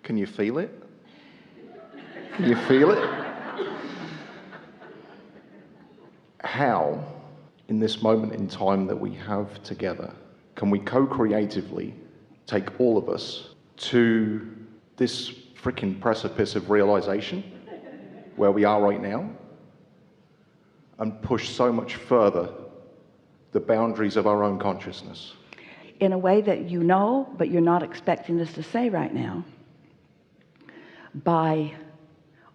Can you feel it? Can you feel it? How, in this moment in time that we have together, can we co-creatively take all of us to this freaking precipice of realization where we are right now and push so much further the boundaries of our own consciousness? In a way that you know, but you're not expecting us to say right now, by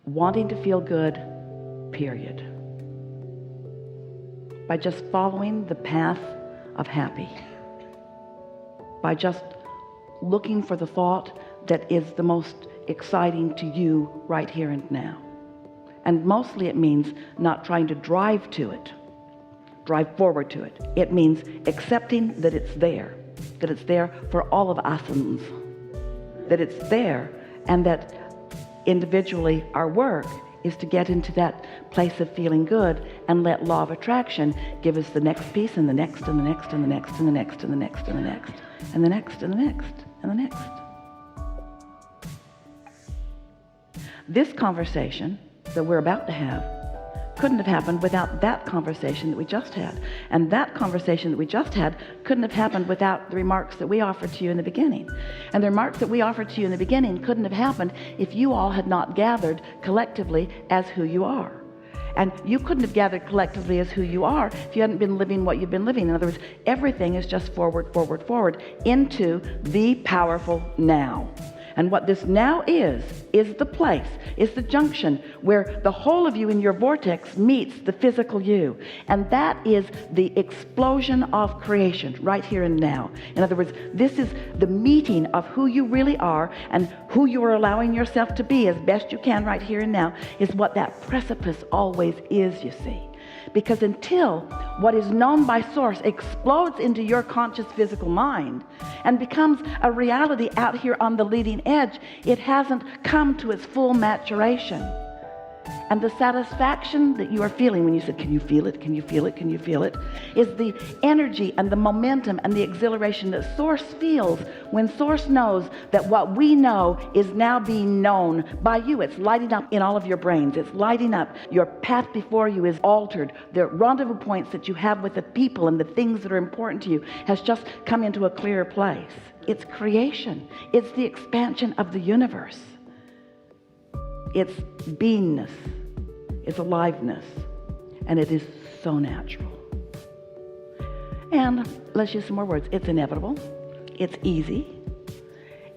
wanting to feel good, period. By just following the path of happy. By just looking for the thought that is the most exciting to you right here and now. And mostly it means not trying to drive to it, drive forward to it. It means accepting that it's there for all of Asans, that it's there, and that individually our work is to get into that place of feeling good and let law of attraction give us the next piece and the next and the next and the next and the next and the next and the next and the next and the next and the next. This conversation that we're about to have couldn't have happened without that conversation that we just had, and that conversation that we just had couldn't have happened without the remarks that we offered to you in the beginning, and the remarks that we offered to you in the beginning couldn't have happened if you all had not gathered collectively as who you are. And you couldn't have gathered collectively as who you are if you hadn't been living what you've been living. In other words, everything is just forward, forward, forward into the powerful now. And what this now is the place, is the junction where the whole of you in your vortex meets the physical you. And that is the explosion of creation right here and now. In other words, this is the meeting of who you really are and who you are allowing yourself to be as best you can right here and now, is what that precipice always is, you see. Because until what is known by source explodes into your conscious physical mind and becomes a reality out here on the leading edge, it hasn't come to its full maturation. And the satisfaction that you are feeling when you said, can you feel it? Can you feel it? Can you feel it? Is the energy and the momentum and the exhilaration that source feels when source knows that what we know is now being known by you. It's lighting up in all of your brains. It's lighting up. Your path before you is altered. The rendezvous points that you have with the people and the things that are important to you has just come into a clearer place. It's creation. It's the expansion of the universe. It's beingness, it's aliveness, and it is so natural. And let's use some more words. It's inevitable, it's easy,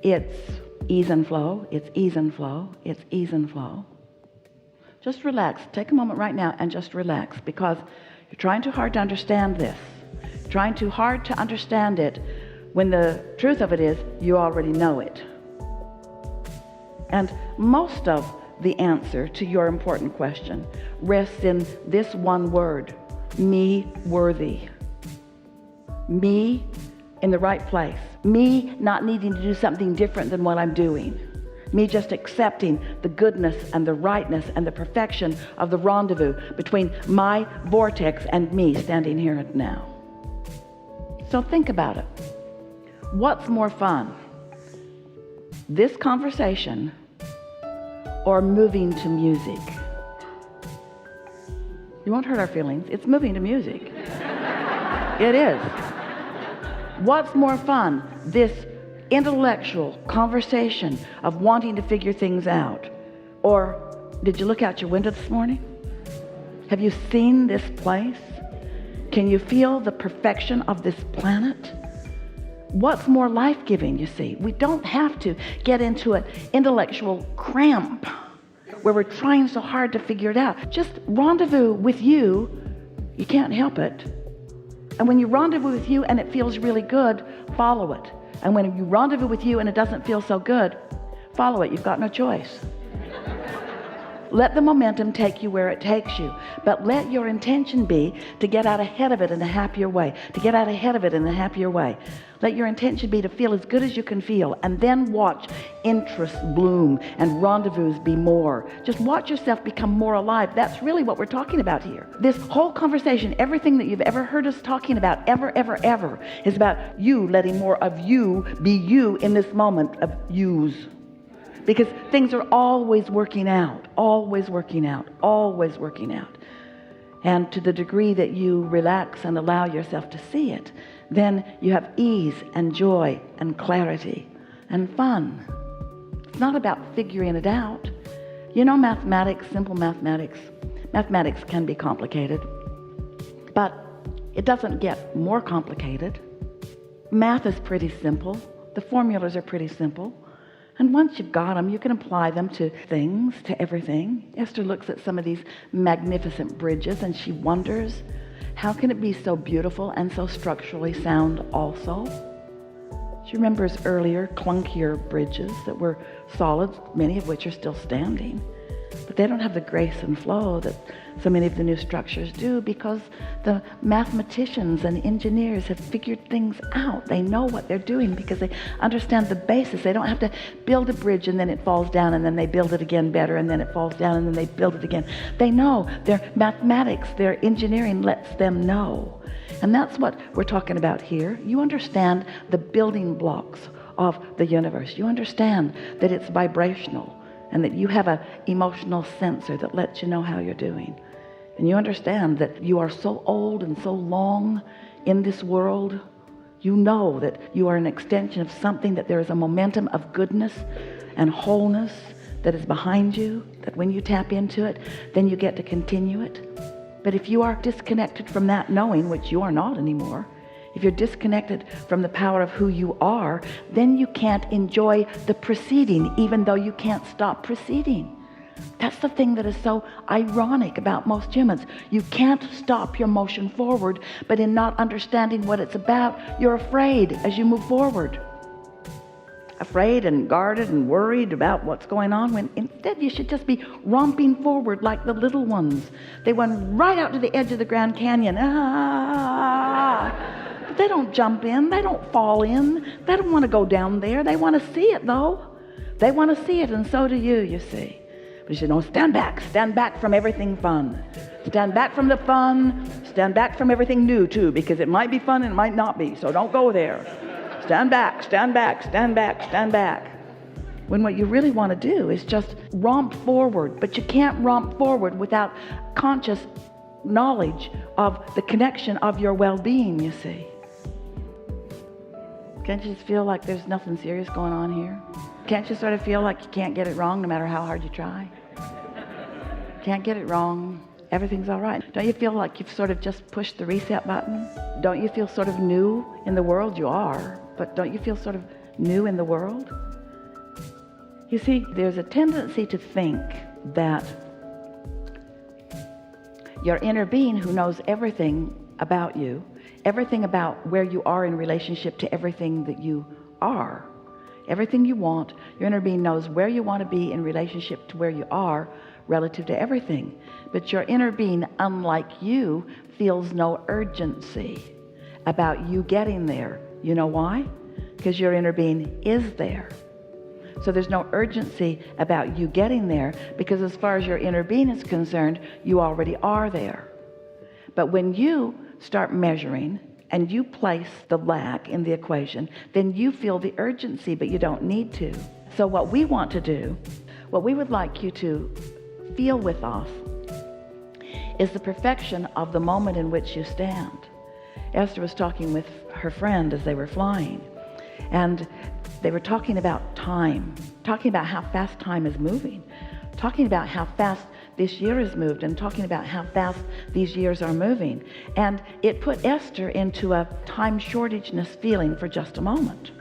it's ease and flow, it's ease and flow, it's ease and flow. Just relax. Take a moment right now and just relax, because you're trying too hard to understand this, trying too hard to understand it, when the truth of it is you already know it. And most of the answer to your important question rests in this one word: me worthy. Me in the right place. Me not needing to do something different than what I'm doing. Me just accepting the goodness and the rightness and the perfection of the rendezvous between my vortex and me standing here and now. So think about it. What's more fun? This conversation or moving to music? You won't hurt our feelings. It's moving to music. It is. What's more fun? This intellectual conversation of wanting to figure things out? Or did you look out your window this morning? Have you seen this place? Can you feel the perfection of this planet? What's more life-giving, you see? We don't have to get into an intellectual cramp where we're trying so hard to figure it out. Just rendezvous with you. You can't help it. And when you rendezvous with you and it feels really good, follow it. And when you rendezvous with you and it doesn't feel so good, follow it. You've got no choice. Let the momentum take you where it takes you, but let your intention be to get out ahead of it in a happier way, to get out ahead of it in a happier way. Let your intention be to feel as good as you can feel, and then watch interests bloom and rendezvous be more. Just watch yourself become more alive. That's really what we're talking about here. This whole conversation, everything that you've ever heard us talking about, ever, is about you letting more of you be you in this moment of yous. because things are always working out, always working out, always working out. And to the degree that you relax and allow yourself to see it, then you have ease and joy and clarity and fun. It's not about figuring it out. You know, mathematics, simple mathematics can be complicated, but it doesn't get more complicated. Math is pretty simple. The formulas are pretty simple. And once you've got them, you can apply them to things, to everything. Esther looks at some of these magnificent bridges and she wonders, how can it be so beautiful and so structurally sound also? She remembers earlier, clunkier bridges that were solid, many of which are still standing. But they don't have the grace and flow that so many of the new structures do, because the mathematicians and engineers have figured things out. They know what they're doing because they understand the basis. They don't have to build a bridge and then it falls down and then they build it again better and then it falls down and then they build it again. They know. Their mathematics, their engineering lets them know. And that's what we're talking about here. You understand the building blocks of the universe. You understand that it's vibrational and that you have an emotional sensor that lets you know how you're doing. And you understand that you are so old and so long in this world. You know that you are an extension of something, that there is a momentum of goodness and wholeness that is behind you, that when you tap into it, then you get to continue it. But if you are disconnected from that knowing, which you are not anymore, if you're disconnected from the power of who you are, then you can't enjoy the proceeding, even though you can't stop proceeding. That's the thing that is so ironic about most humans. You can't stop your motion forward, but in not understanding what it's about, you're afraid as you move forward. Afraid and guarded and worried about what's going on, when instead you should just be romping forward like the little ones. They went right out to the edge of the Grand Canyon. But they don't jump in. They don't fall in. They don't want to go down there. They want to see it, though. They want to see it, and so do you, you see. But you should know, stand back from everything fun. Stand back from the fun. Stand back from everything new, too, because it might be fun and it might not be, so don't go there. Stand back, stand back, stand back, stand back. When what you really want to do is just romp forward, but you can't romp forward without conscious knowledge of the connection of your well-being, you see. Can't you just feel like there's nothing serious going on here? Can't you sort of feel like you can't get it wrong no matter how hard you try? Can't get it wrong. Everything's all right. Don't you feel like you've sort of just pushed the reset button? Don't you feel sort of new in the world? You are, but don't you feel sort of new in the world? You see, there's a tendency to think that your inner being, who knows everything about you, everything about where you are in relationship to everything that you are, everything you want, your inner being knows where you want to be in relationship to where you are relative to everything. But your inner being, unlike you, feels no urgency about you getting there. You know why? Because your inner being is there. So there's no urgency about you getting there, because as far as your inner being is concerned, you already are there. But when you start measuring and you place the lack in the equation, then you feel the urgency, but you don't need to. So what we want to do, what we would like you to feel with us, is the perfection of the moment in which you stand. Esther was talking with her friend as they were flying, and they were talking about time, talking about how fast time is moving, talking about how fast this year has moved, and talking about how fast these years are moving. And it put Esther into a time shortageness feeling for just a moment.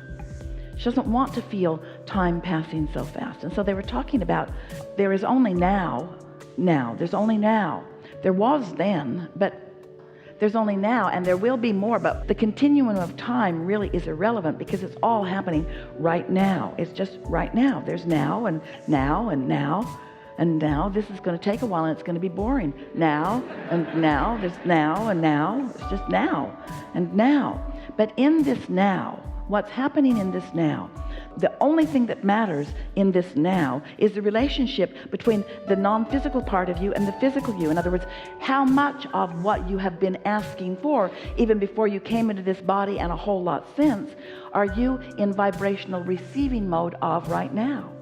She doesn't want to feel time passing so fast. And so they were talking about, there is only now, there's only now. There was then, but there's only now, and there will be more, but the continuum of time really is irrelevant, because it's all happening right now. It's just right now. There's now and now and now. And now this is going to take a while, and it's going to be boring. Now and now, there's now and now. It's just now and now. But in this now, what's happening in this now, the only thing that matters in this now is the relationship between the non-physical part of you and the physical you. In other words, how much of what you have been asking for, even before you came into this body and a whole lot since, are you in vibrational receiving mode of right now?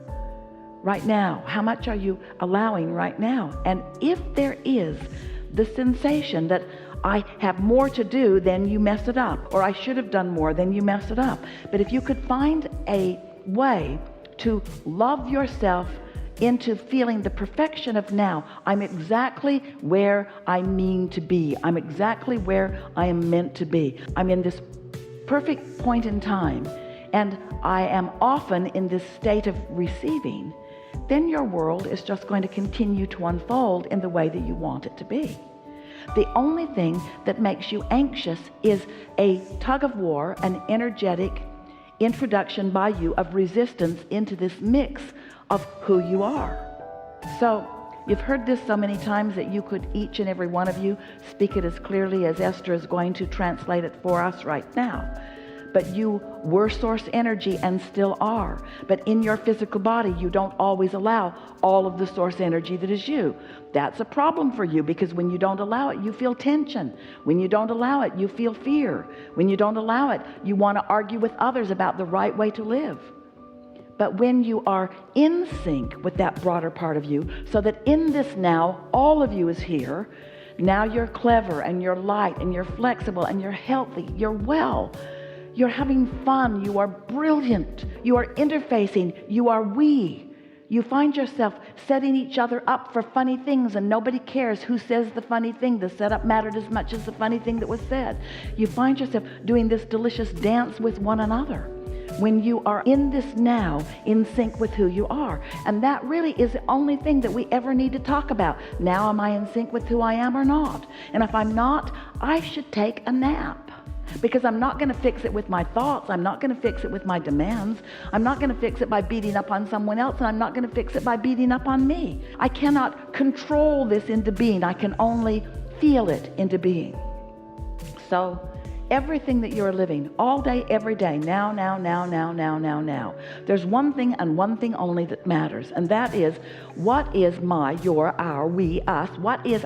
right now? How much are you allowing right now? And if there is the sensation that I have more to do, then you mess it up, or I should have done more, then you mess it up. But if you could find a way to love yourself into feeling the perfection of now, I'm exactly where I mean to be. I'm exactly where I am meant to be. I'm in this perfect point in time, and I am often in this state of receiving. Then your world is just going to continue to unfold in the way that you want it to be. The only thing that makes you anxious is a tug of war, an energetic introduction by you of resistance into this mix of who you are. So you've heard this so many times that you could, each and every one of you, speak it as clearly as Esther is going to translate it for us right now. But you were source energy and still are. But in your physical body, you don't always allow all of the source energy that is you. That's a problem for you, because when you don't allow it, you feel tension. When you don't allow it, you feel fear. When you don't allow it, you want to argue with others about the right way to live. But when you are in sync with that broader part of you, so that in this now, all of you is here, now you're clever and you're light and you're flexible and you're healthy, you're well. You're having fun, you are brilliant, you are interfacing, you are we. You find yourself setting each other up for funny things, and nobody cares who says the funny thing. The setup mattered as much as the funny thing that was said. You find yourself doing this delicious dance with one another when you are in this now, in sync with who you are. And that really is the only thing that we ever need to talk about. Now, am I in sync with who I am or not? And if I'm not, I should take a nap. Because I'm not going to fix it with my thoughts. I'm not going to fix it with my demands. I'm not going to fix it by beating up on someone else, and I'm not going to fix it by beating up on me. I cannot control this into being. I can only feel it into being. So everything that you're living, all day, every day, now, there's one thing and one thing only that matters, and that is, what is my, your, our, we, us, what is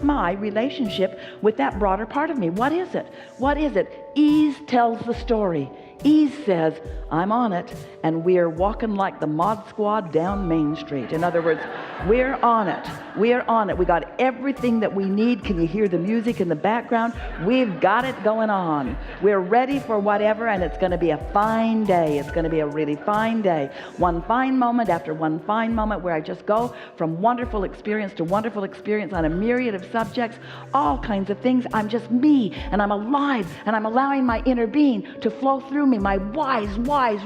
my relationship with that broader part of me? What is it? What is it? Ease tells the story. Ease says, I'm on it, and we're walking like the Mod Squad down Main Street. In other words, we're on it. We're on it. We got everything that we need. Can you hear the music in the background? We've got it going on. We're ready for whatever, and it's going to be a fine day. It's going to be a really fine day. One fine moment after one fine moment, where I just go from wonderful experience to wonderful experience on a myriad of subjects, all kinds of things. I'm just me, and I'm alive, and I'm allowing my inner being to flow through me, my wise,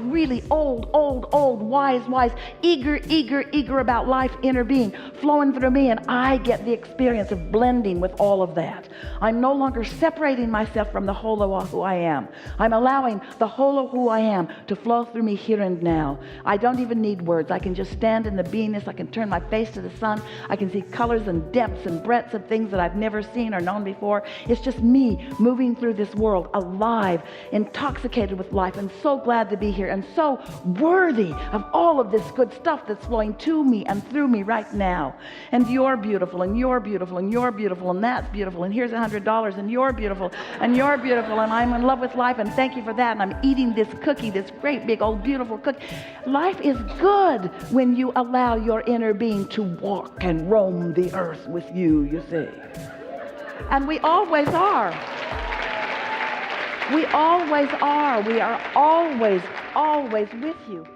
really old, wise, eager about life inner being flowing through me, and I get the experience of blending with all of that. I'm no longer separating myself from the whole of who I am. I'm allowing the whole of who I am to flow through me here and now. I don't even need words. I can just stand in the beingness. I can turn my face to the sun. I can see colors and depths and breadths of things that I've never seen or known before. It's just me moving through this world, alive, intoxicated with life, and so glad to be here, and so worthy of all of this good stuff that's flowing to me and through me right now. And you're beautiful, and you're beautiful, and you're beautiful, and that's beautiful, and here's $100, and you're beautiful, and you're beautiful, and I'm in love with life, and thank you for that, and I'm eating this cookie, this great big old beautiful cookie. Life is good when you allow your inner being to walk and roam the earth with you, you see. And we always are. We always are. We are always with you.